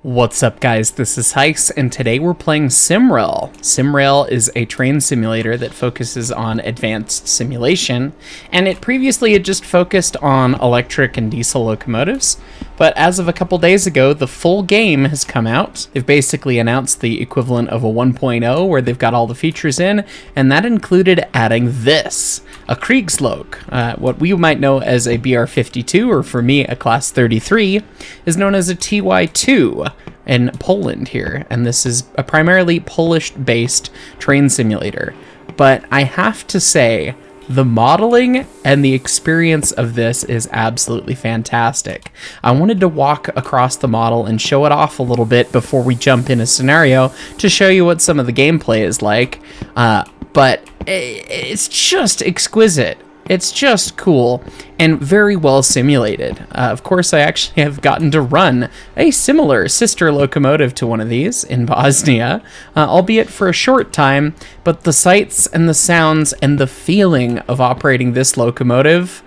What's up guys, this is Heis, and today we're playing SimRail. SimRail is a train simulator that focuses on advanced simulation, and it previously had just focused on electric and diesel locomotives, but as of a couple days ago, the full game has come out. They've basically announced the equivalent of a 1.0 where they've got all the features in, and that included adding this, a Kriegslok. What we might know as a BR-52, or for me, a Class 33, is known as a TY2. In Poland here, and this is a primarily Polish-based train simulator. But I have to say, the modeling and the experience of this is absolutely fantastic. I wanted to walk across the model and show it off a little bit before we jump in a scenario to show you what some of the gameplay is like, but it's just exquisite. It's just cool and very well simulated. Of course, I actually have gotten to run a similar sister locomotive to one of these in Bosnia, albeit for a short time, but the sights and the sounds and the feeling of operating this locomotive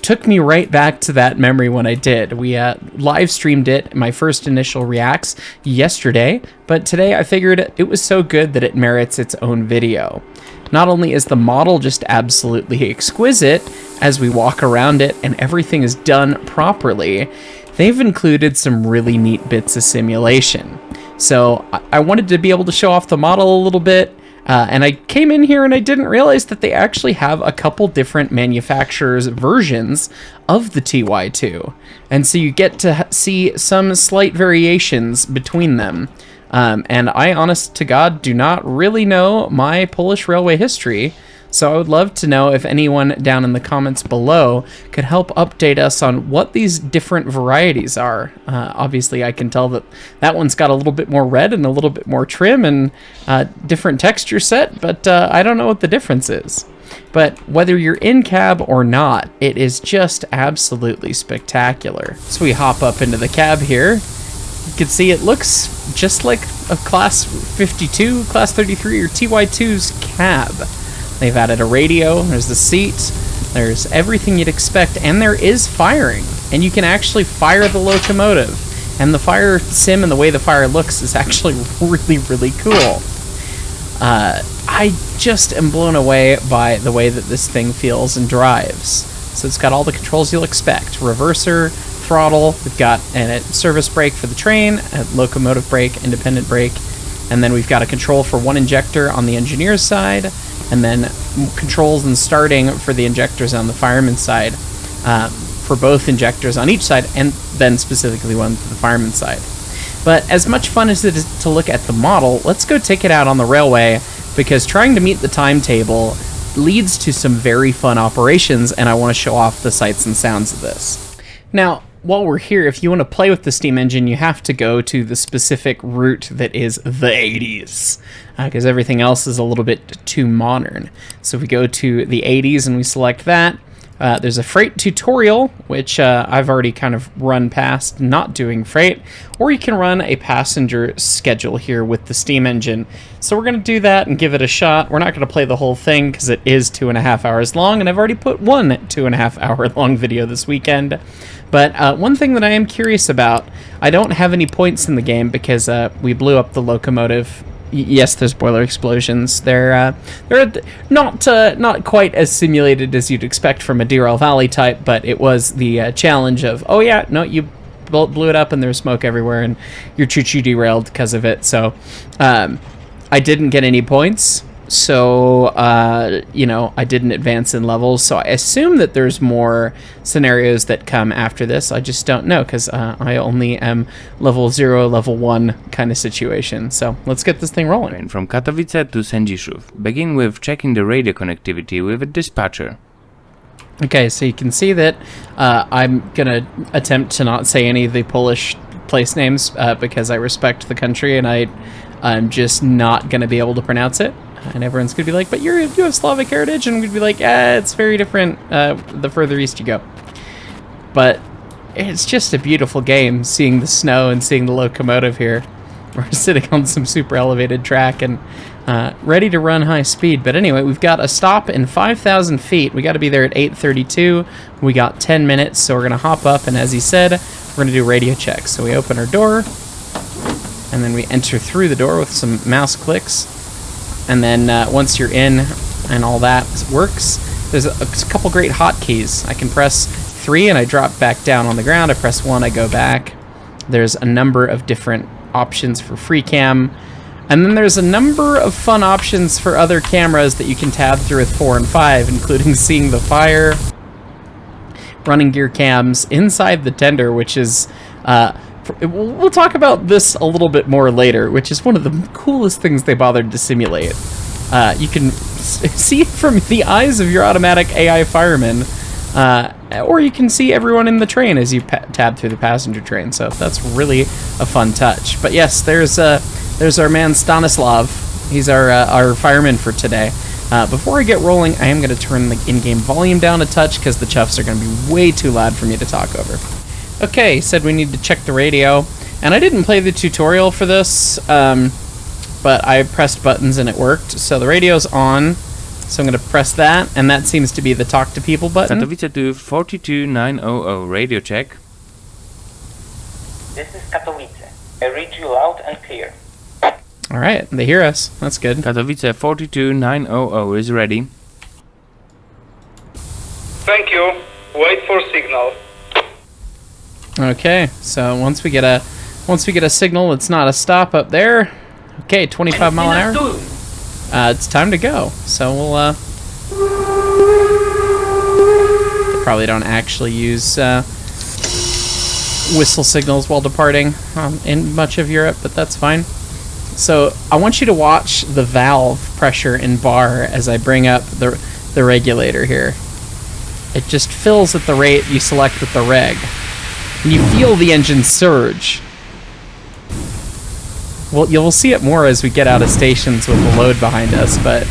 took me right back to that memory when I did. We live streamed it, my first initial reacts, yesterday, but today I figured it was so good that it merits its own video. Not only is the model just absolutely exquisite as we walk around it and everything is done properly, they've included some really neat bits of simulation. So I wanted to be able to show off the model a little bit, and I came in here and I didn't realize that they actually have a couple different manufacturers' versions of the TY2. And so you get to see some slight variations between them. And I, honest to God, do not really know my Polish railway history, so I would love to know if anyone down in the comments below could help update us on what these different varieties are. Obviously, I can tell that that one's got a little bit more red and a little bit more trim and different texture set, but I don't know what the difference is. But whether you're in cab or not, it is just absolutely spectacular. So we hop up into the cab here. You can see it looks just like a Class 52, Class 33, or TY2's cab. They've added a radio, there's the seat, there's everything you'd expect, and there is firing. And you can actually fire the locomotive. And the fire sim and the way the fire looks is actually really, really cool. I just am blown away by the way that this thing feels and drives. So it's got all the controls you'll expect. Reverser, throttle, we've got a service brake for the train, a locomotive brake, independent brake, and then we've got a control for one injector on the engineer's side, and then controls and starting for the injectors on the fireman's side, for both injectors on each side, and then specifically one for the fireman's side. But as much fun as it is to look at the model, let's go take it out on the railway, because trying to meet the timetable leads to some very fun operations, and I want to show off the sights and sounds of this. Now, while we're here, if you want to play with the steam engine, you have to go to the specific route that is the 80s, because everything else is a little bit too modern. So if we go to the 80s and we select that, there's a freight tutorial, which I've already kind of run past, not doing freight, or you can run a passenger schedule here with the steam engine. So we're going to do that and give it a shot. We're not going to play the whole thing because it is 2.5 hours long, and I've already put one 2.5 hour long video this weekend. But one thing that I am curious about, I don't have any points in the game because we blew up the locomotive. Yes, there's boiler explosions. They're not quite as simulated as you'd expect from a Deerell Valley type, but it was the challenge of, oh yeah, no, you blew it up and there's smoke everywhere and your choo-choo derailed because of it. So I didn't get any points. So, I didn't advance in levels, so I assume that there's more scenarios that come after this. I just don't know, because I only am level 0, level 1 kind of situation. So, let's get this thing rolling. From Katowice to Sędziszów. Begin with checking the radio connectivity with a dispatcher. Okay, so you can see that I'm going to attempt to not say any of the Polish place names because I respect the country, and I'm just not going to be able to pronounce it. And everyone's going to be like, but you have Slavic heritage? And we'd be like, it's very different the further east you go. But it's just a beautiful game, seeing the snow and seeing the locomotive here. We're sitting on some super elevated track and ready to run high speed. But anyway, we've got a stop in 5,000 feet. We got to be there at 8:32. We got 10 minutes, so we're going to hop up. And as he said, we're going to do radio checks. So we open our door. And then we enter through the door with some mouse clicks. And then once you're in and all that works, there's a couple great hotkeys. I can press 3 and I drop back down on the ground. I press 1, I go back. There's a number of different options for free cam. And then there's a number of fun options for other cameras that you can tab through with 4 and 5, including seeing the fire, running gear cams inside the tender, which is... we'll talk about this a little bit more later, which is one of the coolest things they bothered to simulate. You can see it from the eyes of your automatic AI fireman, or you can see everyone in the train as you tab through the passenger train, so that's really a fun touch. But yes, there's our man Stanislav. He's our fireman for today. Before I get rolling, I am going to turn the in-game volume down a touch because the chuffs are going to be way too loud for me to talk over. Okay, said we need to check the radio, and I didn't play the tutorial for this, but I pressed buttons and it worked. So the radio's on, so I'm going to press that, and that seems to be the talk to people button. Katowice to 42900 radio check. This is Katowice. I read you loud and clear. Alright, they hear us. That's good. Katowice 42900 is ready. Thank you. Wait for signal. Okay, so once we get a signal, it's not a stop up there. Okay, 25 mile an hour. It's time to go. So we'll probably don't actually use whistle signals while departing in much of Europe, but that's fine. So I want you to watch the valve pressure in bar as I bring up the regulator here. It just fills at the rate you select with the reg. And you feel the engine surge. Well, you'll see it more as we get out of stations with the load behind us, but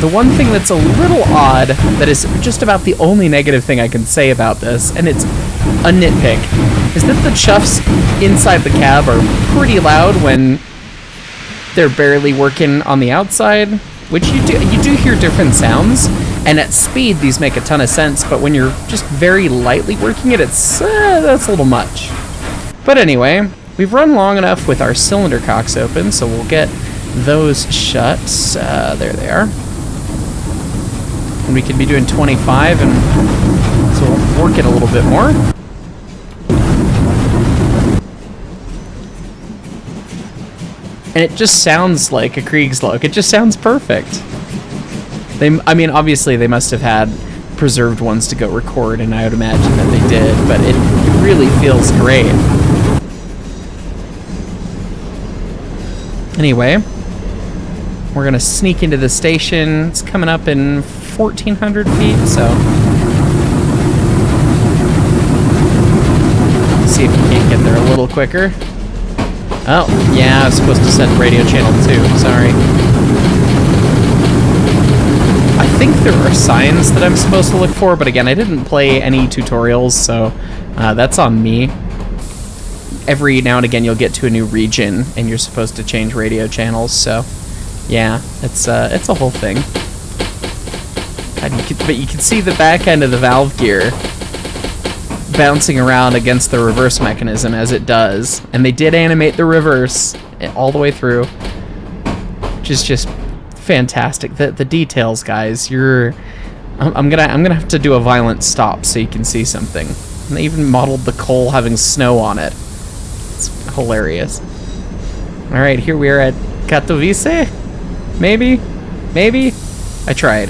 the one thing that's a little odd, that is just about the only negative thing I can say about this, and it's a nitpick, is that the chuffs inside the cab are pretty loud when they're barely working on the outside, which you do hear different sounds. And at speed, these make a ton of sense, but when you're just very lightly working it, that's a little much. But anyway, we've run long enough with our cylinder cocks open, so we'll get those shut. There they are. And we can be doing 25, and so we'll work it a little bit more. And it just sounds like a Kriegslok. It just sounds perfect. I mean, obviously they must have had preserved ones to go record, and I would imagine that they did, but it really feels great. Anyway, we're gonna sneak into the station. It's coming up in 1,400 feet, so see if we can't get there a little quicker. Oh, yeah, I was supposed to set radio channel 2, sorry. I think there are signs that I'm supposed to look for, but again, I didn't play any tutorials, so that's on me. Every now and again, you'll get to a new region, and you're supposed to change radio channels, so yeah, it's a whole thing. But you can see the back end of the valve gear bouncing around against the reverse mechanism as it does, and they did animate the reverse all the way through, which is just fantastic. The details, guys. I'm gonna have to do a violent stop so you can see something. And they even modeled the coal having snow on it. It's hilarious. All right, here we are at Katowice. Maybe. I tried.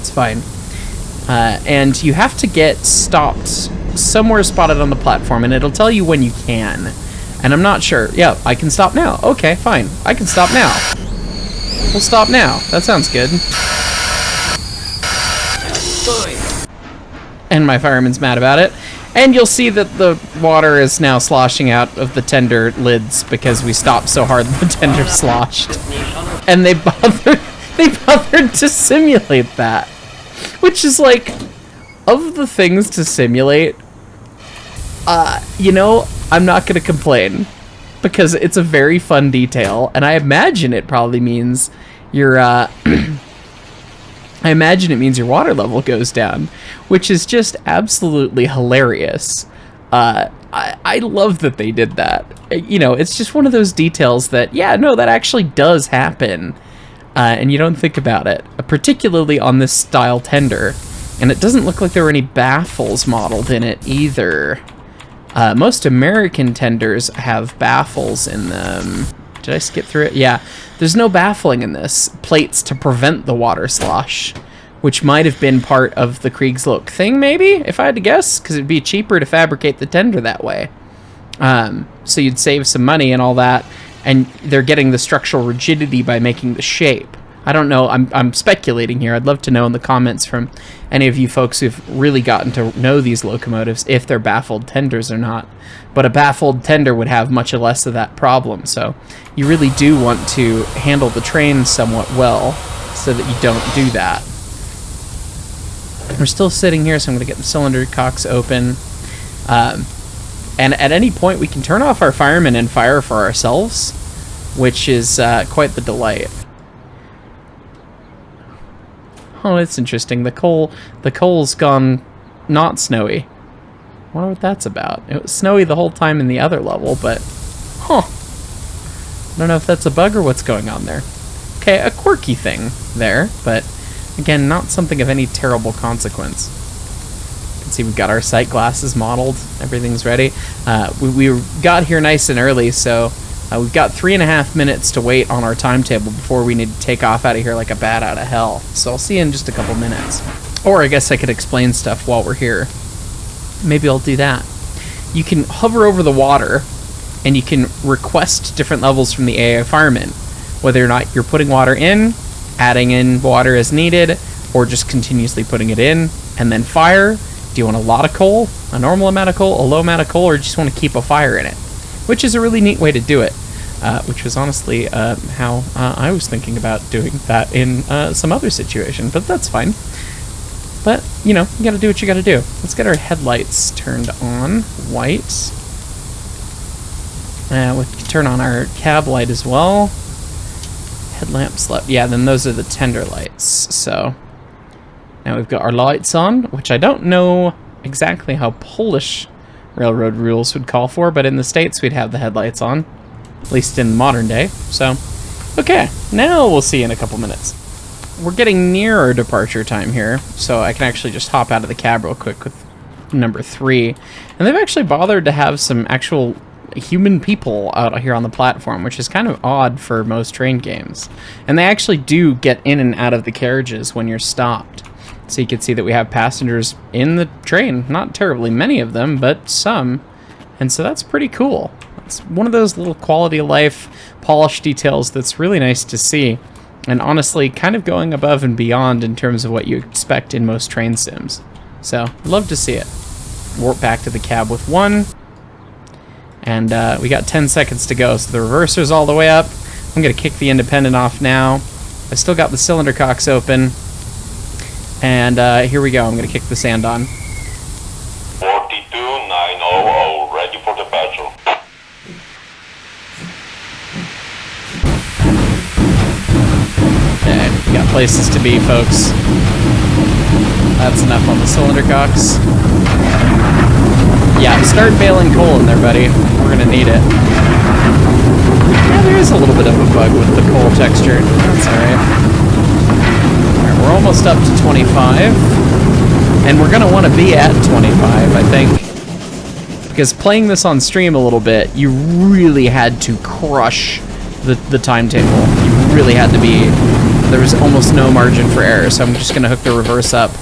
It's fine. And you have to get stopped somewhere spotted on the platform, and it'll tell you when you can. And I'm not sure. Yeah, I can stop now. Okay, fine. I can stop now. We'll stop now. That sounds good. And my fireman's mad about it. And you'll see that the water is now sloshing out of the tender lids because we stopped so hard that the tender sloshed. And they bothered to simulate that. Which is like, of the things to simulate, you know, I'm not going to complain. Because it's a very fun detail, and I imagine it probably means your, I imagine it means your water level goes down, which is just absolutely hilarious. I love that they did that. You know, it's just one of those details that, yeah, no, that actually does happen. And you don't think about it, particularly on this style tender. And it doesn't look like there were any baffles modeled in it either. Most American tenders have baffles in them. Did I skip through it? Yeah, there's no baffling in this. Plates to prevent the water slosh, which might have been part of the Kriegslook thing, maybe, if I had to guess, because it'd be cheaper to fabricate the tender that way. So you'd save some money and all that, and they're getting the structural rigidity by making the shape. I don't know, I'm speculating here. I'd love to know in the comments from any of you folks who've really gotten to know these locomotives if they're baffled tenders or not. But a baffled tender would have much less of that problem, so you really do want to handle the train somewhat well so that you don't do that. We're still sitting here, so I'm going to get the cylinder cocks open. And at any point, we can turn off our firemen and fire for ourselves, which is quite the delight. Oh, it's interesting. The coal's gone not snowy. I wonder what that's about. It was snowy the whole time in the other level, but... Huh. I don't know if that's a bug or what's going on there. Okay, a quirky thing there, but... Again, not something of any terrible consequence. You can see we've got our sight glasses modeled. Everything's ready. We got here nice and early, so we've got 3.5 minutes to wait on our timetable before we need to take off out of here like a bat out of hell. So I'll see you in just a couple minutes. Or I guess I could explain stuff while we're here. Maybe I'll do that. You can hover over the water, and you can request different levels from the AI firemen. Whether or not you're putting water in, adding in water as needed, or just continuously putting it in, and then fire. Do you want a lot of coal, a normal amount of coal, a low amount of coal, or just want to keep a fire in it? Which is a really neat way to do it, which was honestly how I was thinking about doing that in some other situation, but that's fine. But, you know, you gotta do what you gotta do. Let's get our headlights turned on, white. We can turn on our cab light as well. Headlamps left. Yeah, then those are the tender lights. So now we've got our lights on, which I don't know exactly how Polish railroad rules would call for, but in the States we'd have the headlights on, at least in modern day. So, okay, now we'll see in a couple minutes. We're getting near our departure time here, so I can actually just hop out of the cab real quick with number 3. And they've actually bothered to have some actual human people out here on the platform, which is kind of odd for most train games. And they actually do get in and out of the carriages when you're stopped. So you can see that we have passengers in the train. Not terribly many of them, but some. And so that's pretty cool. It's one of those little quality of life, polished details that's really nice to see. And honestly, kind of going above and beyond in terms of what you expect in most train sims. So, love to see it. Warp back to the cab with 1. And we got 10 seconds to go, so the reverser's all the way up. I'm going to kick the independent off now. I still got the cylinder cocks open. And here we go. I'm going to kick the sand on. 42900, ready for departure. Okay, we got places to be, folks. That's enough on the cylinder cocks. Yeah, start bailing coal in there, buddy. We're gonna need it. Yeah, there is a little bit of a bug with the coal texture. That's alright. Alright, we're almost up to 25. And we're gonna want to be at 25, I think. Because playing this on stream a little bit, you really had to crush the timetable. You really had to be... There was almost no margin for error, so I'm just gonna hook the reverse up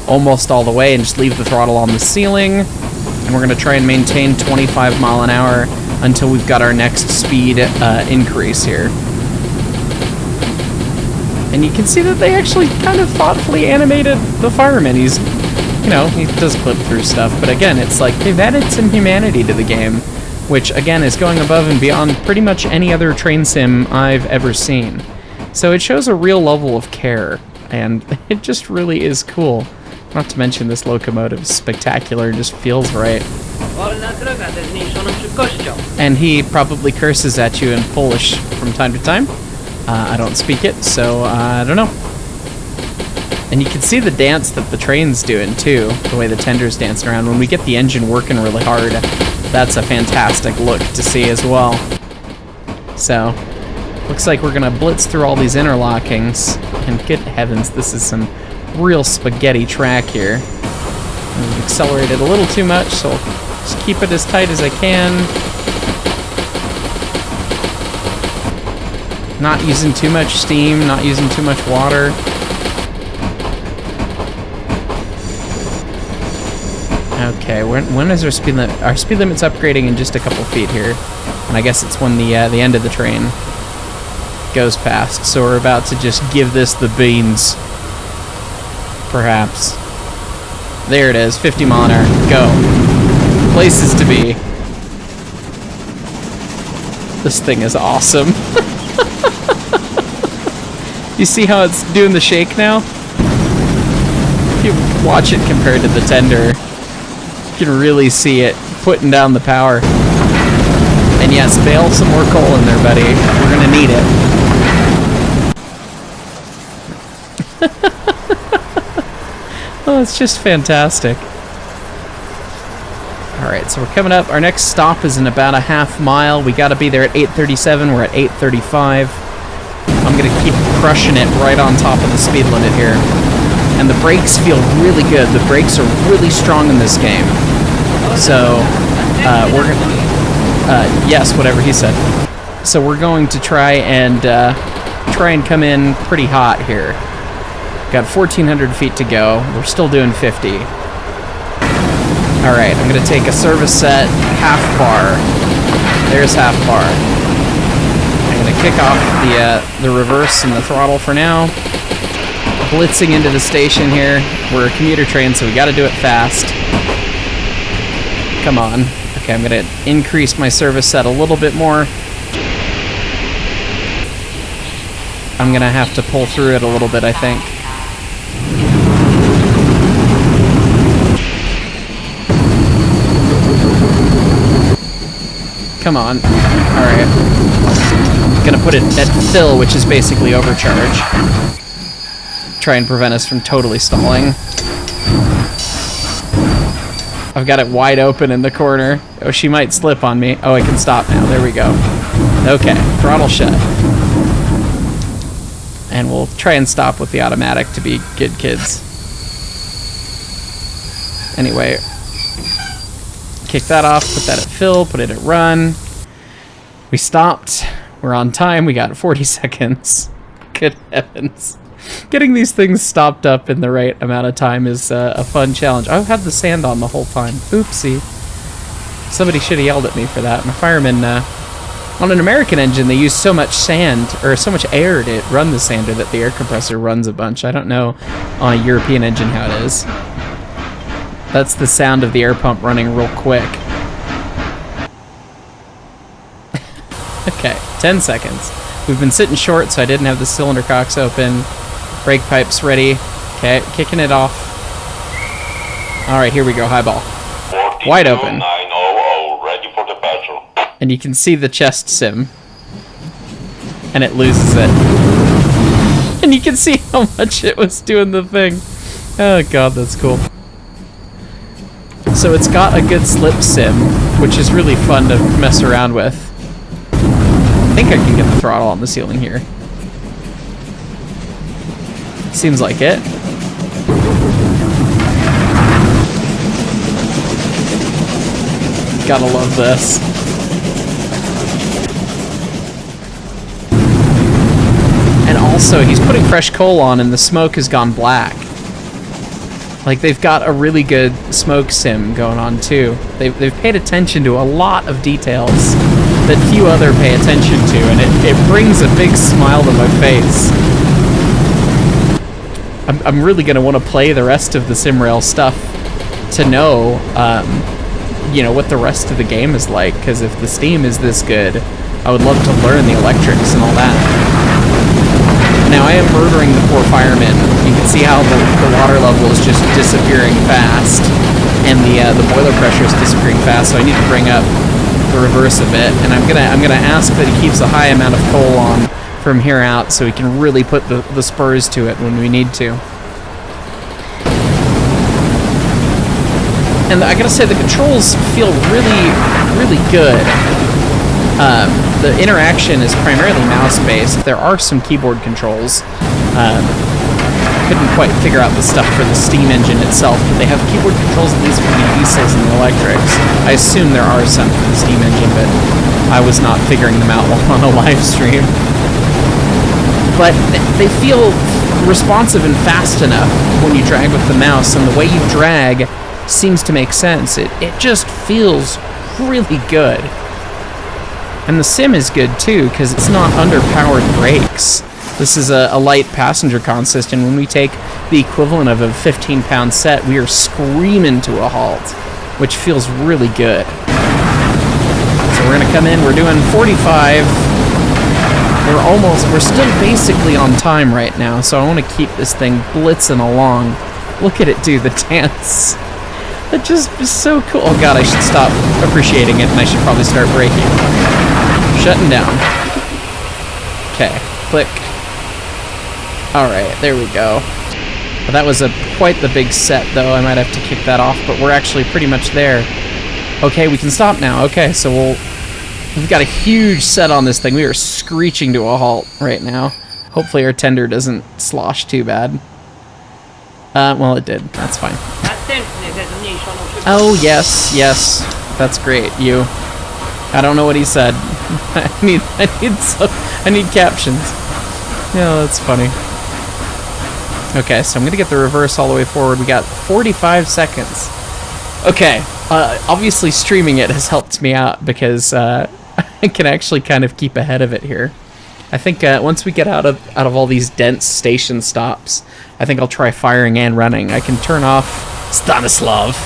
almost all the way and just leave the throttle on the ceiling. And we're going to try and maintain 25 mile an hour until we've got our next speed increase here. And you can see that they actually kind of thoughtfully animated the fireman. He's, you know, he does clip through stuff, but again, it's like they've added some humanity to the game, which again is going above and beyond pretty much any other train sim I've ever seen. So it shows a real level of care, and it just really is cool. Not to mention this locomotive is spectacular and just feels right. And he probably curses at you in Polish from time to time. I don't speak it, so I don't know. And you can see the dance that the train's doing too, the way the tender's dancing around. When we get the engine working really hard, that's a fantastic look to see as well. So, looks like we're gonna blitz through all these interlockings, and good heavens, this is some real spaghetti track here. I've accelerated a little too much, so I'll just keep it as tight as I can. Not using too much steam, not using too much water. Okay, when is our speed limit? Our speed limit's upgrading in just a couple feet here. And I guess it's when the end of the train goes past. So we're about to just give this the beans. Perhaps. There it is, 50 mile an hour. Go. Places to be. This thing is awesome. You see how it's doing the shake now? If you watch it compared to the tender, you can really see it putting down the power. And yes, bail some more coal in there, buddy. We're gonna need it. Oh, it's just fantastic. Alright, so we're coming up. Our next stop is in about a half mile. We gotta be there at 8:37. We're at 8:35. I'm gonna keep crushing it right on top of the speed limit here. And the brakes feel really good. The brakes are really strong in this game. So, we're gonna... yes, whatever he said. So we're going to try and come in pretty hot here. Got 1,400 feet to go. We're still doing 50. Alright, I'm gonna take a service set, half bar. There's half bar. I'm gonna kick off the reverse and the throttle for now. Blitzing into the station here. We're a commuter train, so we gotta do it fast. Come on. Okay, I'm gonna increase my service set a little bit more. I'm gonna have to pull through it a little bit, I think. Come on. Alright. Gonna put it at fill, which is basically overcharge. Try and prevent us from totally stalling. I've got it wide open in the corner. Oh, she might slip on me. Oh, I can stop now. There we go. Okay, throttle shut. And we'll try and stop with the automatic to be good kids. Anyway, kick that off, put that at fill, put it at run. We stopped. We're on time. We got 40 seconds. Good heavens. Getting these things stopped up in the right amount of time is a fun challenge. I've had the sand on the whole time. Oopsie. Somebody should have yelled at me for that. My fireman, on an American engine, they use so much sand, or so much air to run the sander that the air compressor runs a bunch. I don't know on a European engine how it is. That's the sound of the air pump running real quick. Okay, 10 seconds. We've been sitting short, so I didn't have the cylinder cocks open. Brake pipes ready. Okay, kicking it off. Alright, here we go, highball. Wide open. 900, ready for departure. And you can see the chest sim. And it loses it. And you can see how much it was doing the thing. Oh god, that's cool. So it's got a good slip sim, which is really fun to mess around with. I think I can get the throttle on the ceiling here. Seems like it. Gotta love this. And also, he's putting fresh coal on and the smoke has gone black. Like, they've got a really good smoke sim going on, too. They've paid attention to a lot of details that few other pay attention to, and it brings a big smile to my face. I'm really going to want to play the rest of the SimRail stuff to know, you know, what the rest of the game is like, because if the steam is this good, I would love to learn the electrics and all that. Now, I am murdering the poor fireman. You can see how the water level is just disappearing fast, and the boiler pressure is disappearing fast, so I need to bring up the reverse a bit, and I'm gonna ask that he keeps a high amount of coal on from here out so we can really put the spurs to it when we need to. And I gotta say, the controls feel really, really good. The interaction is primarily mouse-based. There are some keyboard controls. Couldn't quite figure out the stuff for the steam engine itself, but they have keyboard controls at least for the diesels and the electrics. I assume there are some for the steam engine, but I was not figuring them out while on a live stream. But they feel responsive and fast enough when you drag with the mouse, and the way you drag seems to make sense. It just feels really good. And the sim is good too, because it's not underpowered brakes. This is a light passenger consist, and when we take the equivalent of a 15-pound set, we are screaming to a halt, which feels really good. So we're gonna come in, we're doing 45. We're still basically on time right now, so I want to keep this thing blitzing along. Look at it do the dance. That just is so cool. Oh god, I should stop appreciating it, and I should probably start braking. Shutting down. Okay, click. Alright, there we go. Well, that was quite the big set, though. I might have to kick that off, but we're actually pretty much there. Okay, we can stop now. Okay, so we've got a huge set on this thing. We are screeching to a halt right now. Hopefully our tender doesn't slosh too bad. Well, it did. That's fine. Oh, yes, yes. That's great. You. I don't know what he said. I need captions. Yeah, that's funny. Okay, so I'm gonna get the reverse all the way forward. We got 45 seconds. Okay, obviously streaming it has helped me out because I can actually kind of keep ahead of it here. I think once we get out of all these dense station stops, I think I'll try firing and running. I can turn off Stanislav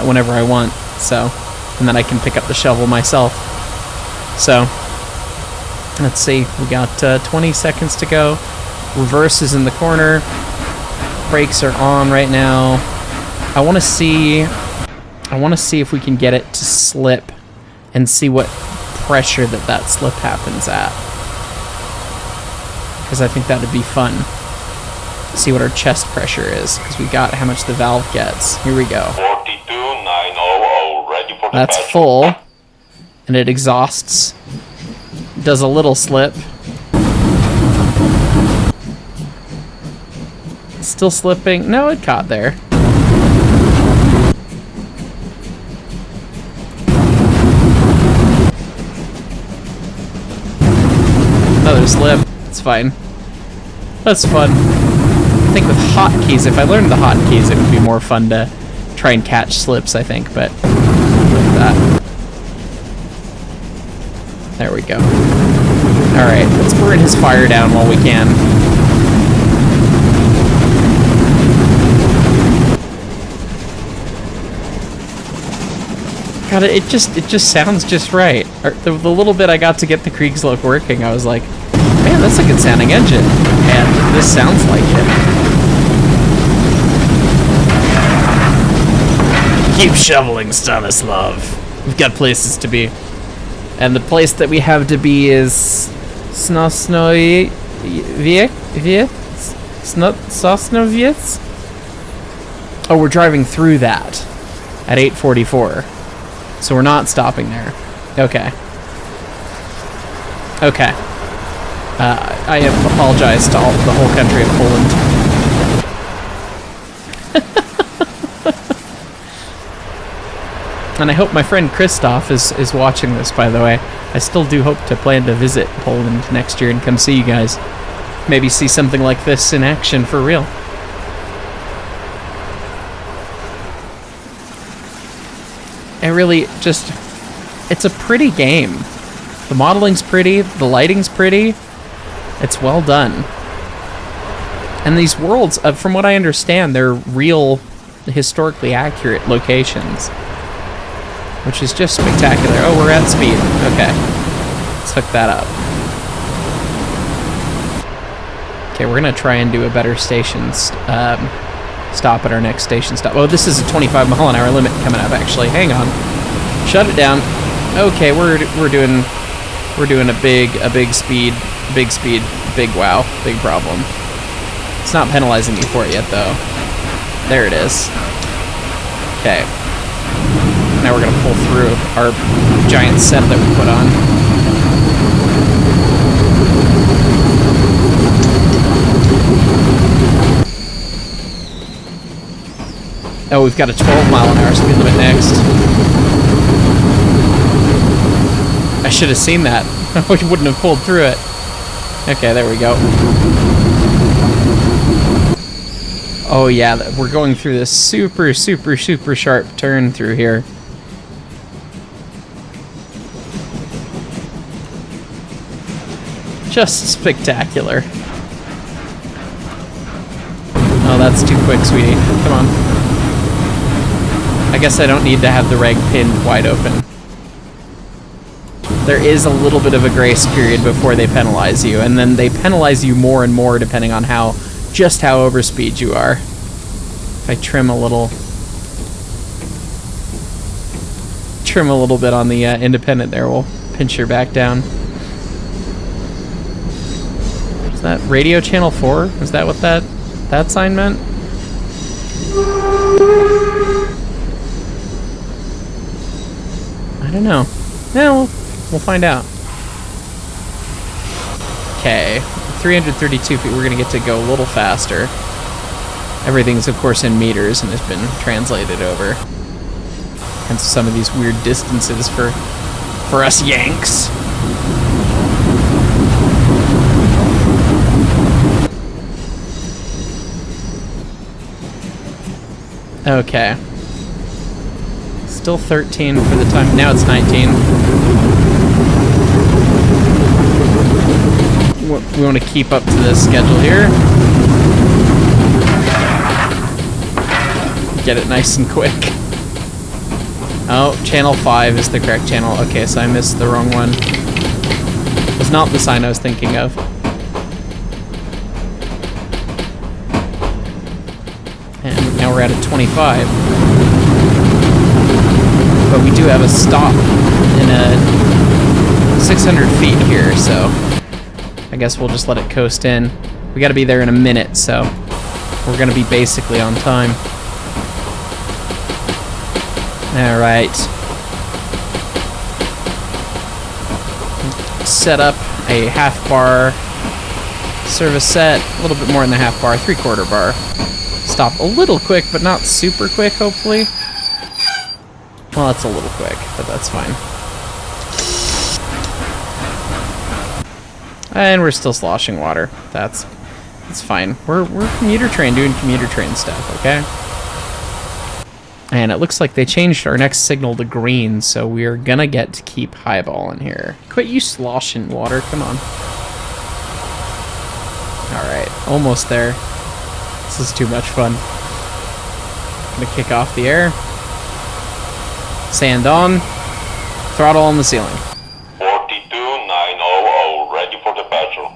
whenever I want, so, and then I can pick up the shovel myself. So, let's see, we got 20 seconds to go. Reverse is in the corner. Brakes are on right now. I want to see if we can get it to slip and see what pressure that slip happens at. Because I think that would be fun. See what our chest pressure is, because we got how much the valve gets. Here we go. 42900, ready for That's departure. full, and it exhausts. Does a little slip. Still slipping. No, it caught there. Another slip. It's fine. That's fun. I think with hotkeys, if I learned the hotkeys, it would be more fun to try and catch slips, I think, but like that. There we go. Alright, let's burn his fire down while we can. God, it just sounds just right. The little bit I got to get the Kriegslope working, I was like, man, that's a good sounding engine. And this sounds like it. Keep shoveling, Stanislav. We've got places to be. And the place that we have to be is Sosnowiec? Oh, we're driving through that at 8:44. So we're not stopping there. Okay. Okay. I apologize to the whole country of Poland. And I hope my friend Christoph is watching this, by the way. I still do hope to plan to visit Poland next year and come see you guys. Maybe see something like this in action for real. It really just... It's a pretty game. The modeling's pretty, the lighting's pretty. It's well done. And these worlds, from what I understand, they're real, historically accurate locations. Which is just spectacular. Oh, we're at speed. Okay. Let's hook that up. Okay, we're going to try and do a better station stop at our next station stop. Oh, this is a 25-mile-an-hour limit coming up, actually. Hang on. Shut it down. Okay, we're doing a big speed, big wow, big problem. It's not penalizing me for it yet, though. There it is. Okay. Now we're gonna pull through our giant set that we put on. Oh, we've got a 12-mile-an-hour speed limit next. I should have seen that. We wouldn't have pulled through it. Okay, there we go. Oh yeah, we're going through this super, super, super sharp turn through here. Just spectacular. Oh, that's too quick, sweetie. Come on. I guess I don't need to have the reg pinned wide open. There is a little bit of a grace period before they penalize you, and then they penalize you more and more depending on just how overspeed you are. If I trim a little bit on the independent there, we'll pinch her back down. Is that radio channel 4? Is that what that sign meant? I don't know. No. We'll find out. Okay, 332 feet, we're gonna get to go a little faster. Everything's, of course, in meters and has been translated over. Hence some of these weird distances for us Yanks. Okay. Still 13 for the time. Now it's 19. We want to keep up to this schedule here. Get it nice and quick. Oh, channel 5 is the correct channel. Okay, so I missed the wrong one. It's not the sign I was thinking of. And now we're at a 25. But we do have a stop in a 600 feet here, so I guess we'll just let it coast in. We gotta be there in a minute, so we're gonna be basically on time. Alright. Set up a half bar service set, a little bit more than a half bar, 3/4 bar. Stop a little quick, but not super quick, hopefully. Well, it's a little quick, but that's fine. And we're still sloshing water. That's fine. We're commuter train doing commuter train stuff, okay? And it looks like they changed our next signal to green, so we're gonna get to keep highball in here. Quit you sloshing water, come on. Alright, almost there. This is too much fun. Gonna kick off the air. Sand on. Throttle on the ceiling. 42900, ready for departure.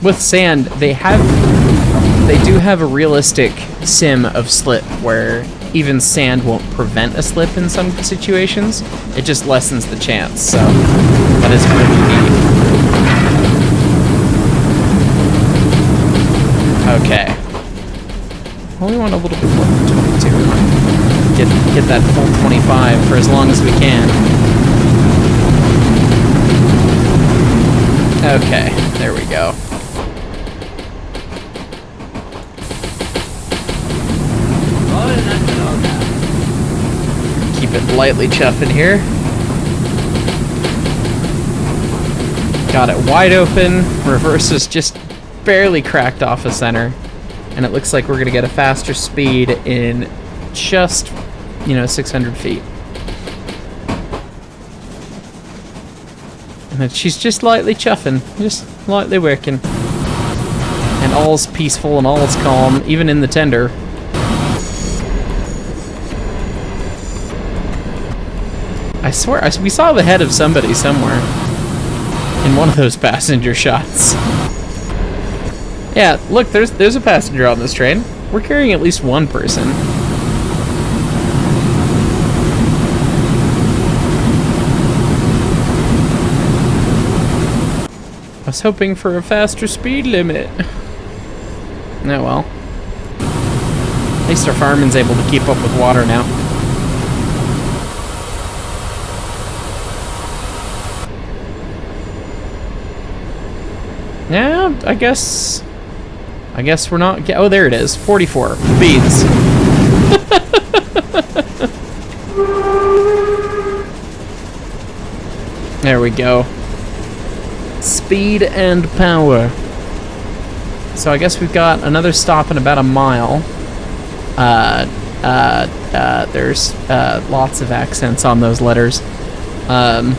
With sand, they do have a realistic sim of slip where even sand won't prevent a slip in some situations. It just lessens the chance, so that is really neat. Okay. Well, we want a little bit more than 22. Get that full 25 for as long as we can. Okay, there we go. Keep it lightly chuffing here. Got it wide open. Reverse is just barely cracked off of center. And it looks like we're going to get a faster speed in just, 600 feet. And then she's just lightly chuffing, just lightly working. And all's peaceful and all's calm, even in the tender. I swear, we saw the head of somebody somewhere in one of those passenger shots. Yeah, look, there's a passenger on this train. We're carrying at least one person. I was hoping for a faster speed limit. Oh well. least our fireman's able to keep up with water now. Yeah, I guess we're not... Oh, there it is. 44. Beans. There we go. Speed and power. So I guess we've got another stop in about a mile. There's lots of accents on those letters. So I'm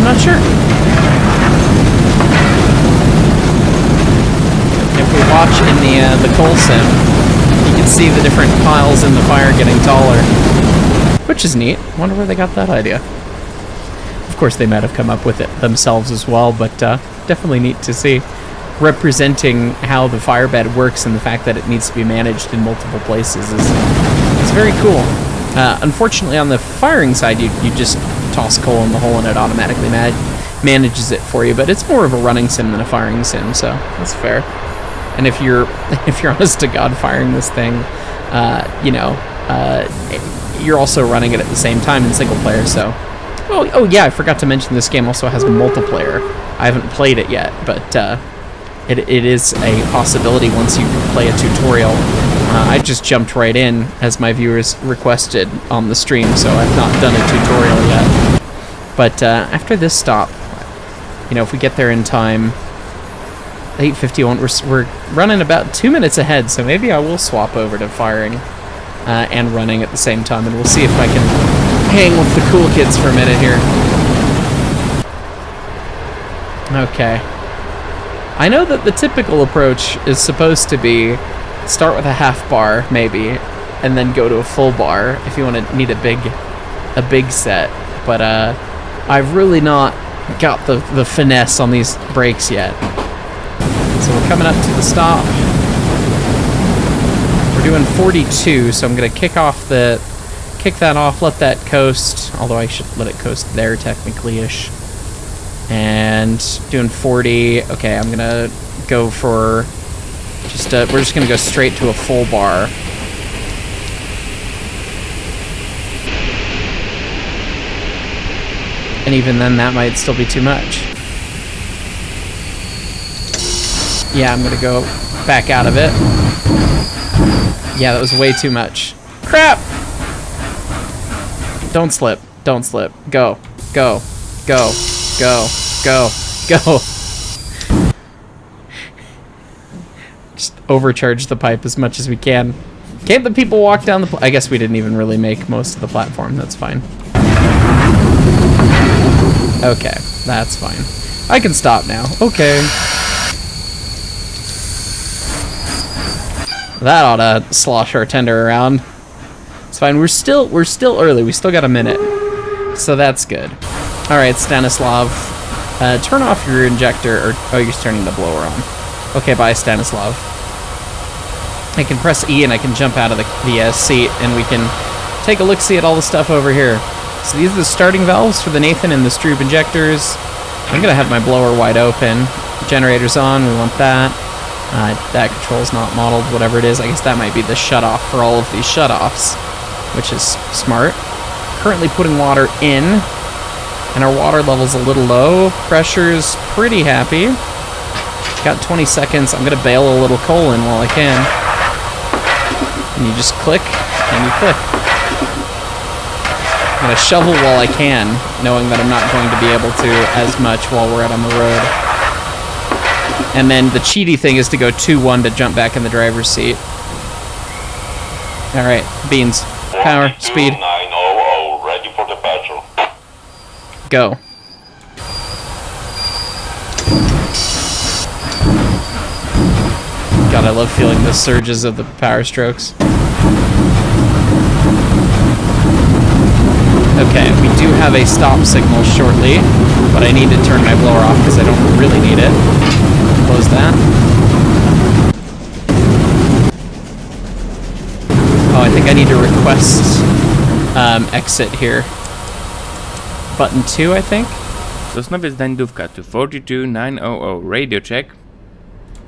not sure. If we watch in the coal sim, you can see the different piles in the fire getting taller, which is neat. Wonder where they got that idea. Of course, they might have come up with it themselves as well, but definitely neat to see. Representing how the fire bed works and the fact that it needs to be managed in multiple places is very cool. Unfortunately, on the firing side, you just toss coal in the hole and it automatically manages it for you. But it's more of a running sim than a firing sim, so that's fair. And if you're honest to God firing this thing, you're also running it at the same time in single player. So, oh yeah, I forgot to mention this game also has multiplayer. I haven't played it yet, but it is a possibility once you play a tutorial. I just jumped right in as my viewers requested on the stream, so I've not done a tutorial yet. But after this stop, if we get there in time, 8:51, we're running about 2 minutes ahead, so maybe I will swap over to firing and running at the same time, and we'll see if I can hang with the cool kids for a minute here. Okay. I know that the typical approach is supposed to be start with a half bar, maybe, and then go to a full bar if you need a big set. But I've really not got the finesse on these brakes yet. So we're coming up to the stop. We're doing 42, so I'm gonna kick that off, let that coast. Although I should let it coast there technically-ish. And doing 40. Okay, I'm gonna go for we're just gonna go straight to a full bar. And even then, that might still be too much. Yeah, I'm gonna go back out of it. Yeah, that was way too much. Crap! Don't slip. Don't slip. Go. Go. Go. Go. Go. Go. Just overcharge the pipe as much as we can. Can't the people walk down the I guess we didn't even really make most of the platform. That's fine. Okay, that's fine. I can stop now. Okay. That ought to slosh our tender around. It's fine. We're still early. We still got a minute. So that's good. Alright, Stanislav. Turn off your injector, oh, you're turning the blower on. Okay, bye, Stanislav. I can press E and I can jump out of the seat and we can take a look-see at all the stuff over here. So these are the starting valves for the Nathan and the Strube injectors. I'm gonna have my blower wide open. Generator's on, we want that. That control's not modeled, whatever it is. I guess that might be the shutoff for all of these shutoffs, which is smart. Currently putting water in, and our water level's a little low. Pressure's pretty happy. Got 20 seconds. I'm gonna bail a little coal in while I can. And you just click, and you click. I'm gonna shovel while I can, knowing that I'm not going to be able to as much while we're out on the road. And then the cheaty thing is to go 2-1 to jump back in the driver's seat. Alright, beans. Power, speed. 900, ready for departure. Go. God, I love feeling the surges of the power strokes. Okay, we do have a stop signal shortly, but I need to turn my blower off because I don't really need it. Close that. Oh, I think I need to request exit here. Button 2, I think. Sosnowiec Dańdówka to 42900, radio check.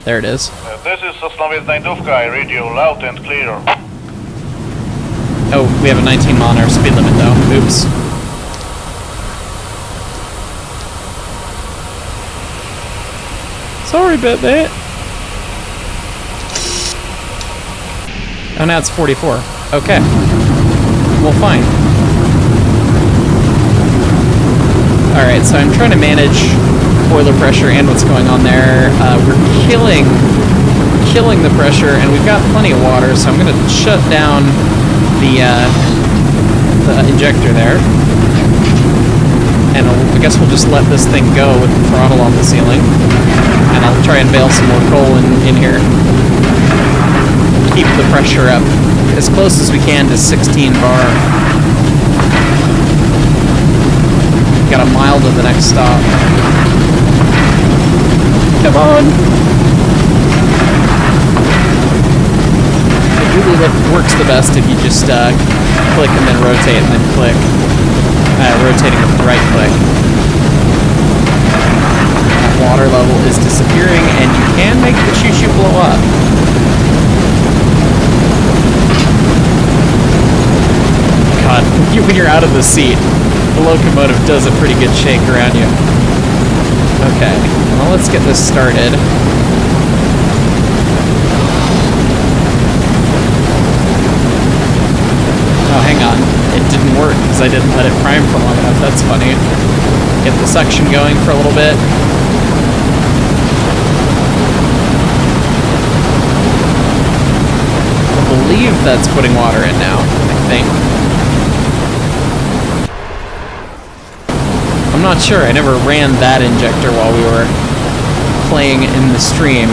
There it is. This is Sosnowiec Znajdówka. I read you loud and clear. Oh, we have a 19 mile an hour speed limit though. Oops. Sorry about that. Oh, now it's 44. Okay. Well, fine. Alright, so I'm trying to manage boiler pressure and what's going on there. We're killing the pressure, and we've got plenty of water, so I'm going to shut down the injector there. And I guess we'll just let this thing go with the throttle on the ceiling. And I'll try and bail some more coal in here. Keep the pressure up as close as we can to 16 bar. Got a mile to the next stop. Come on! It really works the best if you just click and then rotate and then click. Rotating with the right click. That water level is disappearing, and you can make the choo-choo blow up. God, when you're out of the seat, the locomotive does a pretty good shake around you. Okay, well, let's get this started. Oh, hang on. It didn't work because I didn't let it prime for long enough. That's funny. Get the suction going for a little bit. I believe that's putting water in now, I think. I'm not sure. I never ran that injector while we were playing in the stream.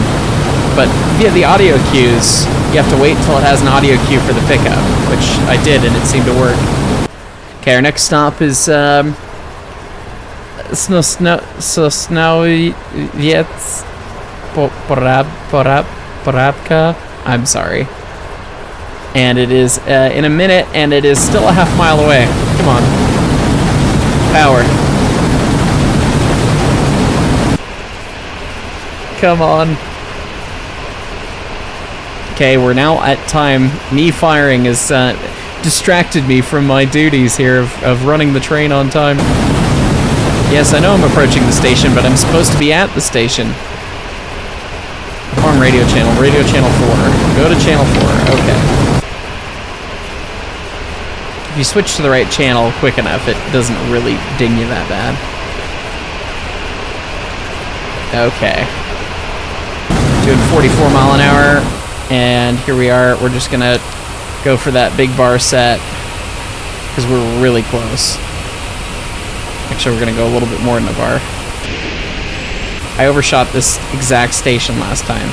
But via the audio cues, you have to wait until it has an audio cue for the pickup, which I did, and it seemed to work. Okay, our next stop is Sosnowiec Porabka. I'm sorry. And it is in a minute, and it is still a half mile away. Come on. Power. Come on. Okay, we're now at time. Me firing has distracted me from my duties here of running the train on time. Yes, I know I'm approaching the station, but I'm supposed to be at the station. Farm radio channel 4. Go to channel 4, okay. If you switch to the right channel quick enough, it doesn't really ding you that bad. Okay. Doing 44 mile an hour. And here we are. We're just gonna go for that big bar set because we're really close. Actually, we're gonna go a little bit more in the bar. I overshot this exact station last time.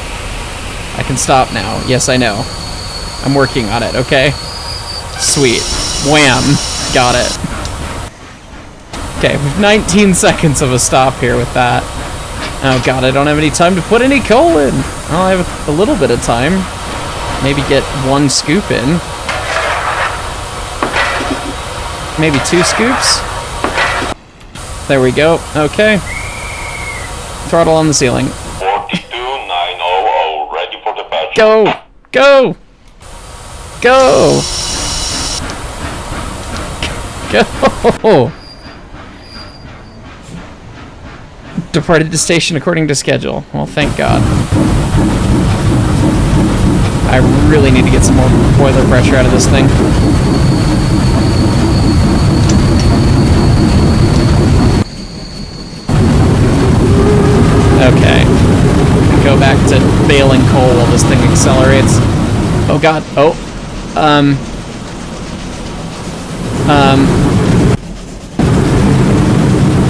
I can stop now. Yes, I know. I'm working on it, okay? Sweet. Wham! Got it. Okay, 19 seconds of a stop here with that. Oh god, I don't have any time to put any coal in. Well, I have a little bit of time. Maybe get one scoop in. Maybe 2 scoops. There we go. Okay. Throttle on the ceiling. 42900, ready for departure. Go! Go! Go! Go! Departed the station according to schedule. Well, thank God. I really need to get some more boiler pressure out of this thing. Okay. Go back to baling coal while this thing accelerates. Oh God. Oh.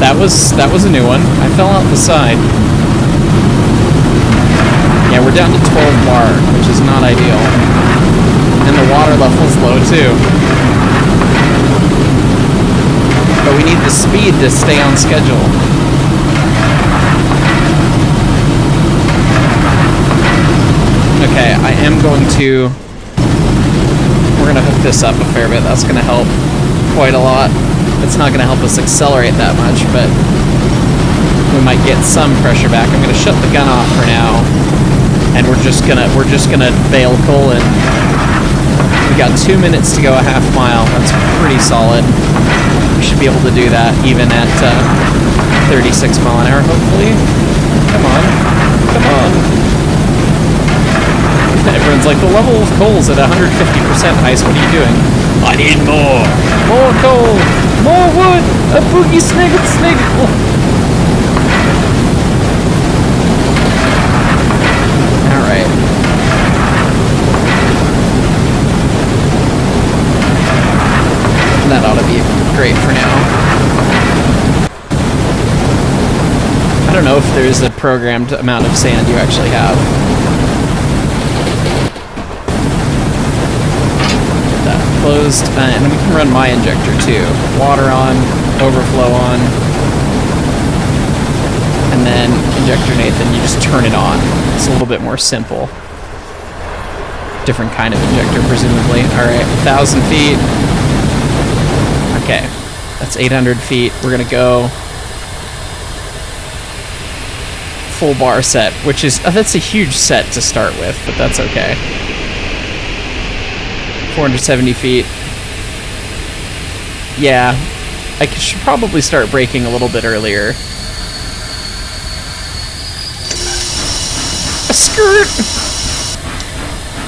That was a new one. I fell out the side. Yeah, we're down to 12 bar, which is not ideal. And the water level's low too. But we need the speed to stay on schedule. Okay, I am going to... We're going to hook this up a fair bit. That's going to help quite a lot. It's not going to help us accelerate that much, but we might get some pressure back. I'm going to shut the gun off for now. and we're just gonna bail coal in. We got 2 minutes to go a half mile. That's pretty solid. We should be able to do that even at 36 mile an hour, hopefully. Come on. Come on. Everyone's like, the level of coal's at 150%, Ice. What are you doing? I need more. More coal. More wood. A boogie sniggle sniggle. Alright. That ought to be great for now. I don't know if there's a programmed amount of sand you actually have. Get that closed, and we can run my injector too. Water on, overflow on, and then injector Nathan, you just turn it on. It's a little bit more simple. Different kind of injector, presumably. Alright, 1,000 feet. Okay, that's 800 feet. We're gonna go full bar set, which is, that's a huge set to start with, but that's okay. 470 feet. Yeah, I should probably start braking a little bit earlier. A skirt!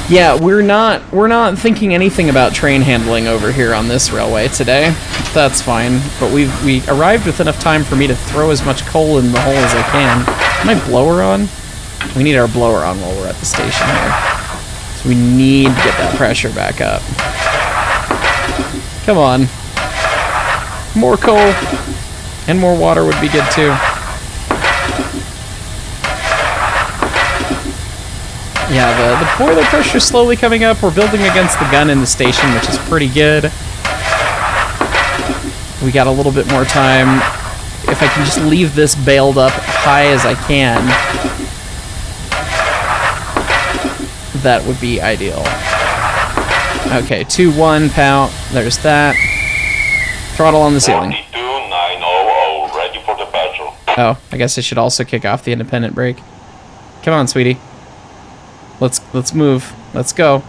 Yeah, we're not thinking anything about train handling over here on this railway today. That's fine, but we arrived with enough time for me to throw as much coal in the hole as I can. Is my blower on? We need our blower on while we're at the station here. So we need to get that pressure back up. Come on. More coal. And more water would be good too. Yeah, the boiler pressure's slowly coming up. We're building against the gun in the station, which is pretty good. We got a little bit more time. If I can just leave this bailed up high as I can, that would be ideal. Okay, 2-1, pow. There's that. Throttle on the ceiling. 42900, ready for departure. Oh, I guess I should also kick off the independent brake. Come on, sweetie. Let's move. Let's go.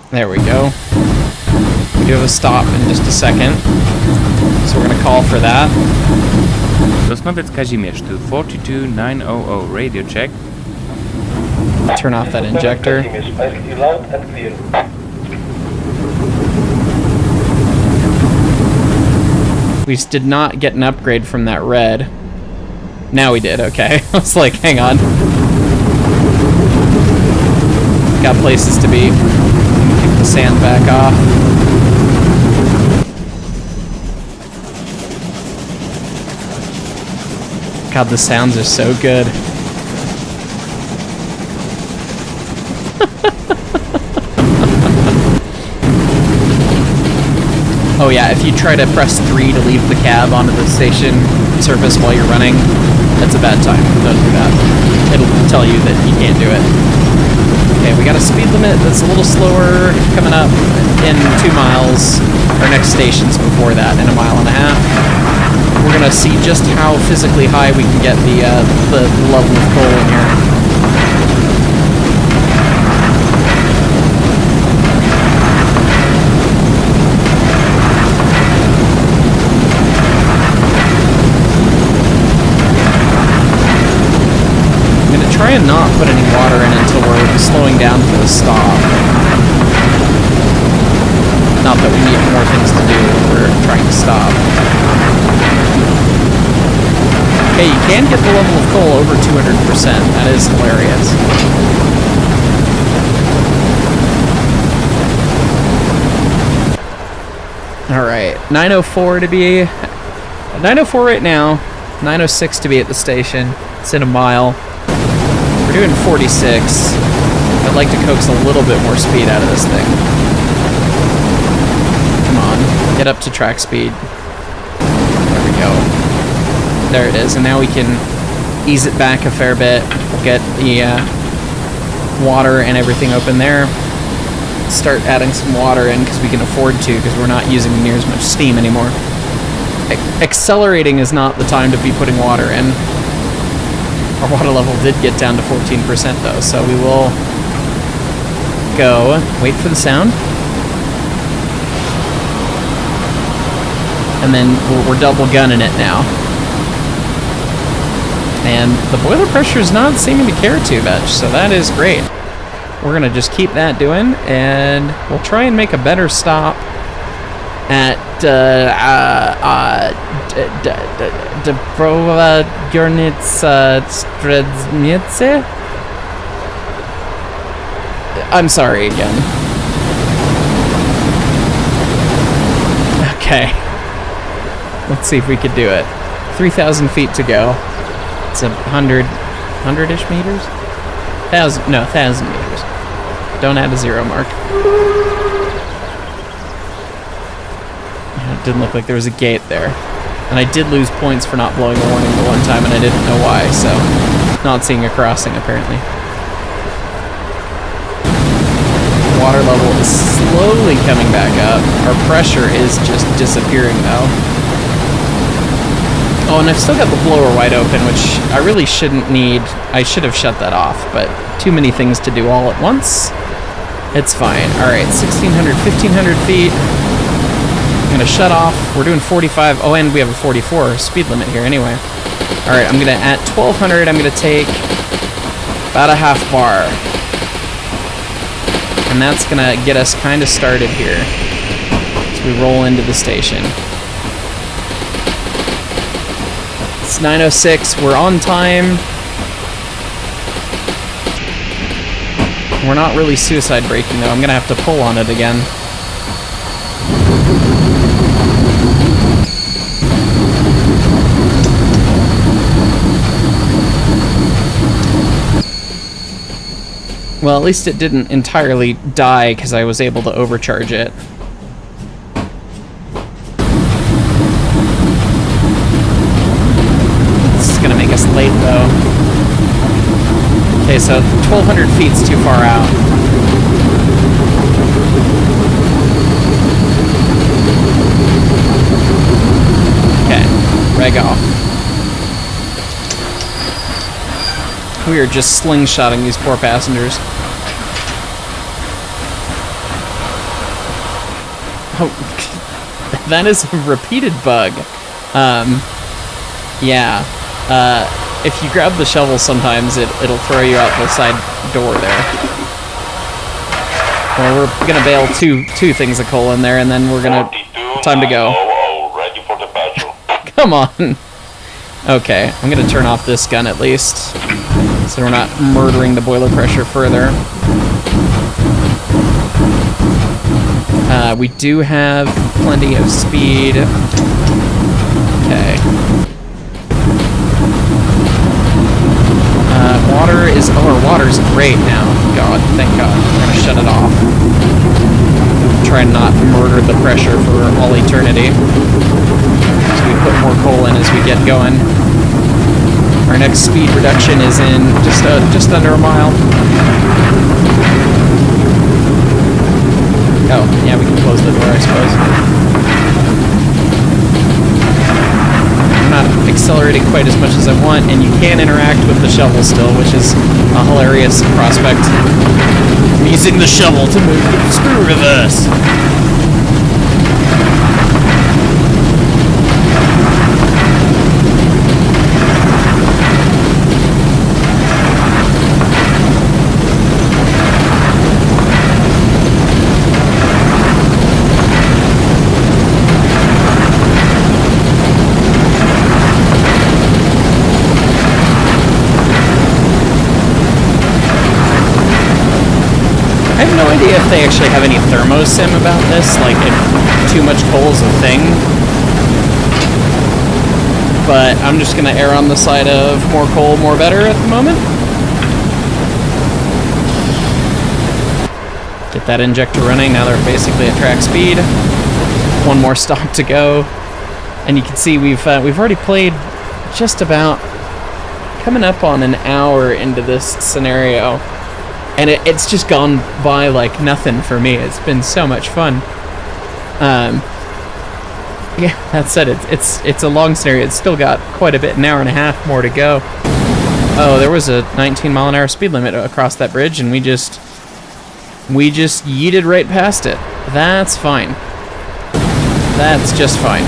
There we go. We do have a stop in just a second, so we're gonna call for that. Rozmawiać Kazimierz to 42900, radio check. Turn off that injector. Loud and clear. We just did not get an upgrade from that red. Now we did, okay. I was like, hang on. Got places to be. Kick the sand back off. God, the sounds are so good. Oh yeah, if you try to press 3 to leave the cab onto the station surface while you're running, that's a bad time. Don't do that. It'll tell you that you can't do it. Okay, we got a speed limit that's a little slower coming up in 2 miles. Our next station's before that, in 1.5 miles. We're gonna see just how physically high we can get the level of coal in here. Try and not put any water in until we're slowing down for the stop. Not that we need more things to do when we're trying to stop. Okay, you can get the level of coal over 200%. That is hilarious. Alright, 9:04 to be... 9:04 right now. 9:06 to be at the station. It's in 1 mile. We're doing 46. I'd like to coax a little bit more speed out of this thing. Come on, get up to track speed. There we go. There it is, and now we can ease it back a fair bit. Get the water and everything open there. Start adding some water in because we can afford to, because we're not using near as much steam anymore. Accelerating is not the time to be putting water in. Our water level did get down to 14% though, so we will go, wait for the sound, and then we're double gunning it now. And the boiler pressure is not seeming to care too much, so that is great. We're gonna just keep that doing, and we'll try and make a better stop at Dobrova Górnica Strednice. I'm sorry again. Okay. Let's see if we could do it. 3,000 feet to go. It's 100-ish meters? 1,000 meters. Don't add a zero mark. It didn't look like there was a gate there. And I did lose points for not blowing a warning the one time, and I didn't know why, so not seeing a crossing apparently. Water level is slowly coming back up. Our pressure is just disappearing though. Oh, and I've still got the blower wide open, which I really shouldn't need. I should have shut that off, but too many things to do all at once. It's fine. Alright, 1,600, 1,500 feet. I'm gonna shut off. We're doing 45. Oh, and we have a 44 speed limit here anyway. Alright, I'm gonna, at 1,200, I'm gonna take about a half bar. And that's gonna get us kind of started here as we roll into the station. It's 9:06, we're on time. We're not really suicide braking though, I'm gonna have to pull on it again. Well, at least it didn't entirely die because I was able to overcharge it. This is gonna make us late though. Okay, so 1,200 feet's too far out. Okay, reg off. We are just slingshotting these poor passengers. Oh, that is a repeated bug. Yeah. If you grab the shovel sometimes, it'll throw you out the side door there. Well, we're gonna bail two things of coal in there, and then we're gonna... Time to go. Ready for the battle. Come on! Okay, I'm gonna turn off this gun at least, so we're not murdering the boiler pressure further. We do have plenty of speed. Okay. Water is... Oh, our water's great now. God, thank God. We're gonna shut it off. Try and not murder the pressure for all eternity. So we put more coal in as we get going. Our next speed reduction is in just under a mile. Oh, yeah, we can close the door, I suppose. I'm not accelerating quite as much as I want, and you can interact with the shovel still, which is a hilarious prospect. I'm using the shovel to move the screw reverse. I have no idea if they actually have any thermosim about this, like if too much coal is a thing. But I'm just gonna err on the side of more coal, more better at the moment. Get that injector running, now they're basically at track speed. One more stop to go. And you can see we've already played just about coming up on an hour into this scenario. And it's just gone by like nothing for me. It's been so much fun. Yeah, that said, it's a long scenario. It's still got quite a bit, an hour and a half more to go. Oh, there was a 19-mile-an-hour speed limit across that bridge, and we just yeeted right past it. That's fine. That's just fine.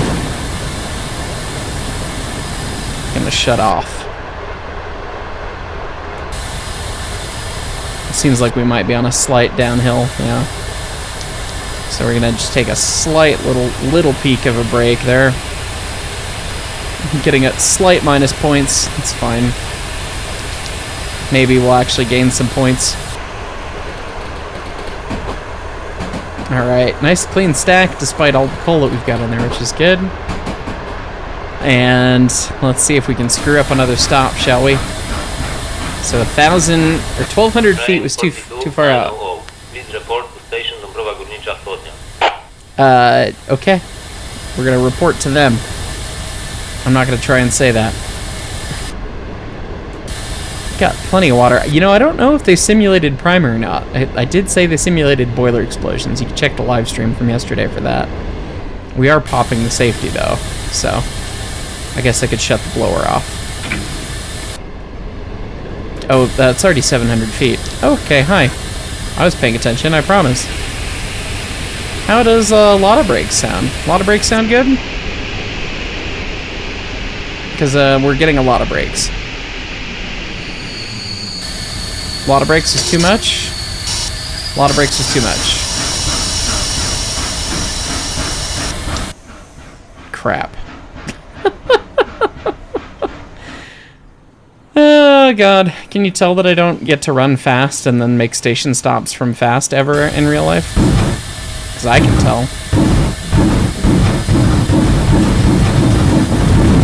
Gonna shut off. Seems like we might be on a slight downhill, yeah. So we're gonna just take a slight little peek of a break there. Getting a slight minus points, it's fine. Maybe we'll actually gain some points. Alright, nice clean stack despite all the coal that we've got in there, which is good. And let's see if we can screw up another stop, shall we? So 1,000 or 1,200 feet was too far out. Please report to station Dąbrowa Górnicza Wschodnia. Okay. We're gonna report to them. I'm not gonna try and say that. Got plenty of water. You know, I don't know if they simulated primer or not. I did say they simulated boiler explosions. You can check the live stream from yesterday for that. We are popping the safety though, so I guess I could shut the blower off. Oh, that's already 700 feet. Okay, hi. I was paying attention, I promise. How does a lot of brakes sound? A lot of brakes sound good? Because we're getting a lot of brakes. A lot of brakes is too much. A lot of brakes is too much. Crap. Oh god, can you tell that I don't get to run fast and then make station stops from fast ever in real life? Because I can tell.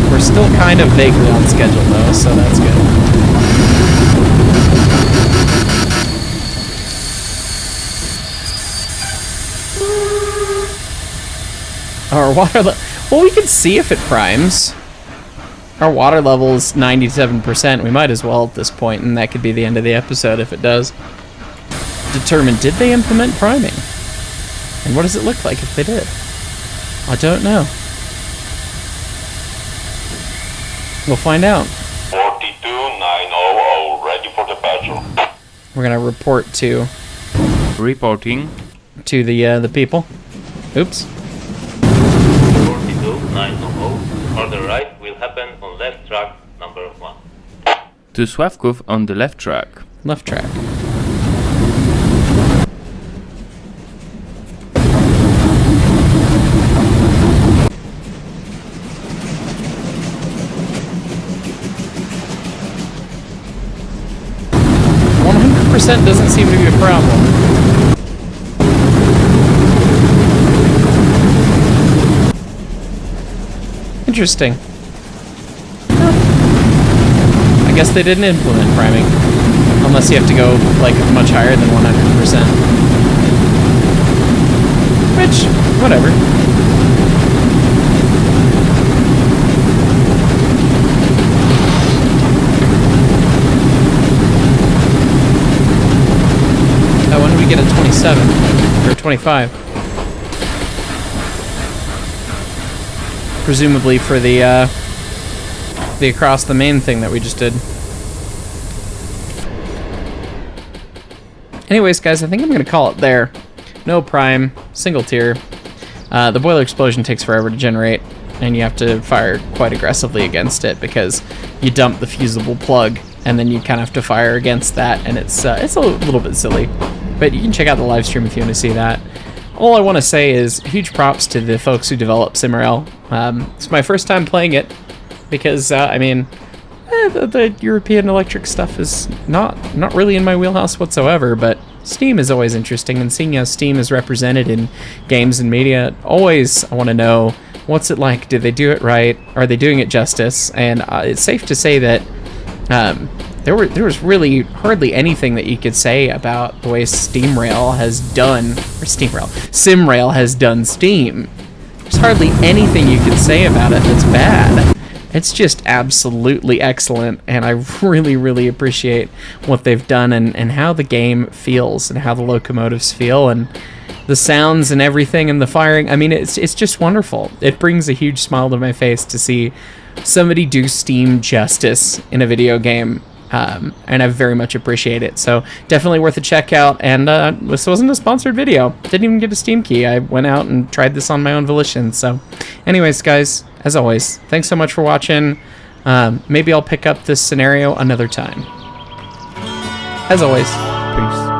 We're still kind of vaguely on schedule though, so that's good. Our water level, well, we can see if it primes. Our water level is 97%. We might as well at this point, and that could be the end of the episode if it does. Determine, did they implement priming? And what does it look like if they did? I don't know. We'll find out. 42900, ready for departure. We're gonna report to Reporting. the people. Oops. 42900, order right will happen on left track number 1. To Sławków on the left track. Left track. Percent doesn't seem to be a problem. Interesting. I guess they didn't implement priming. Unless you have to go, like, much higher than 100%. Which, whatever. When did we get a 27? Or 25? Presumably for the across the main thing that we just did. Anyways, guys, I think I'm going to call it there. No prime, single tier. The boiler explosion takes forever to generate, and you have to fire quite aggressively against it because you dump the fusible plug, and then you kind of have to fire against that, and it's a little bit silly. But you can check out the live stream if you want to see that. All I want to say is huge props to the folks who developed SimRail. It's my first time playing it because, I mean, the European electric stuff is not really in my wheelhouse whatsoever, but Steam is always interesting, and seeing how Steam is represented in games and media, always I want to know, what's it like? Did they do it right? Are they doing it justice? And it's safe to say that there was really hardly anything that you could say about the way SimRail has done Steam. There's hardly anything you could say about it that's bad. It's just absolutely excellent, and I really, really appreciate what they've done and how the game feels and how the locomotives feel and the sounds and everything and the firing. I mean, it's just wonderful. It brings a huge smile to my face to see somebody do Steam justice in a video game. and I very much appreciate it. So definitely worth a check out. And this wasn't a sponsored video. Didn't even get a Steam key. I went out and tried this on my own volition. So anyways, guys, as always, thanks so much for watching. Maybe I'll pick up this scenario another time. As always, peace.